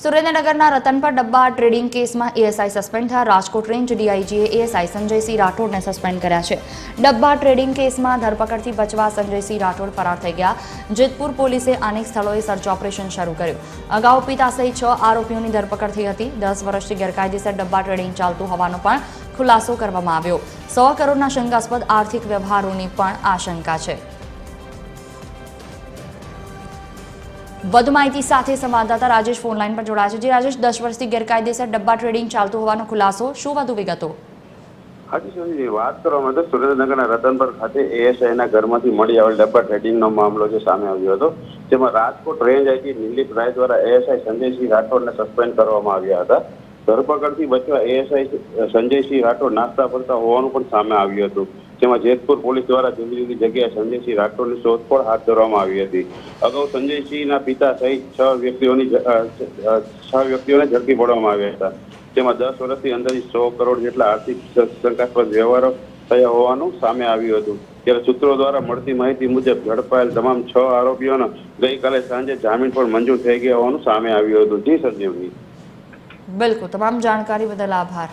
સુરેન્દ્રનગરના રતનપર ડબ્બા ટ્રેડિંગ કેસમાં એએસઆઈ સસ્પેન્ડ થયા। રાજકોટ રેન્જ ડીઆઈજીએ એએસઆઈ સંજયસિંહ રાઠોડને સસ્પેન્ડ કર્યા છે। ડબ્બા ટ્રેડિંગ કેસમાં ધરપકડથી બચવા સંજયસિંહ રાઠોડ ફરાર થઈ ગયા। જેતપુર પોલીસે અનેક સ્થળોએ સર્ચ ઓપરેશન શરૂ કર્યું। અગાઉ પિતા સહિત 6 આરોપીઓની ધરપકડ થઈ હતી। 10 વર્ષથી ગેરકાયદેસર ડબ્બા ટ્રેડિંગ ચાલતું હોવાનો પણ ખુલાસો કરવામાં આવ્યો। 100 કરોડના શંકાસ્પદ આર્થિક વ્યવહારોની પણ આશંકા છે। વધુ માહિતી સાથે સંવાદદાતા રાજેશ ફોન લાઈન પર જોડાયા છે। રાજેશ, 10 વર્ષથી ગેરકાયદેસર ડબ્બા ટ્રેડિંગ ચાલતું હોવાનો ખુલાસો, શું વધુ વિગતો? હાજી સુનીજી, વાત કરવામાં તો સુરેન્દ્રનગરના રતનપર ખાતે એએસઆઈના ઘરમાંથી મળી આવેલ ડબ્બા ટ્રેડિંગનો મામલો જે સામે આવ્યો હતો, જેમાં રાજકોટ રેન્જ આઈજી નિલીપ રાય દ્વારા એએસઆઈ સંજયસિંહ રાઠોડને સસ્પેન્ડ કરવામાં આવ્યા હતા। ધરપકડથી બચવા એએસઆઈ સંજયસિંહ રાઠોડ નાસ્તા ફરતા હોવાનું પણ સામે આવ્યું હતું, જેમાં જેતપુર પોલીસ દ્વારા જુદી જુદી જગ્યાએ સંજયસિંહ રાઠોડની શોધખોળ હાથ ધરવામાં આવી હતી। અગાઉ સંજયસિંહના પિતા સહિત 6 વ્યક્તિઓને ઝડપી પાડવામાં આવ્યા હતા, જેમાં 10 વર્ષથી અંદાજિત 100 કરોડ જેટલા આર્થિક શંકાસ્પદ વ્યવહારો થયા હોવાનું સામે આવ્યું હતું। ત્યારે સૂત્રો દ્વારા મળતી માહિતી મુજબ ઝડપાયેલ તમામ 6 આરોપીઓને ગઈકાલે સાંજે જામીન પણ મંજૂર થઈ ગયા હોવાનું સામે આવ્યું હતું। જી સંજીવની। બિલકુલ, તમામ જાણકારી બદલ આભાર।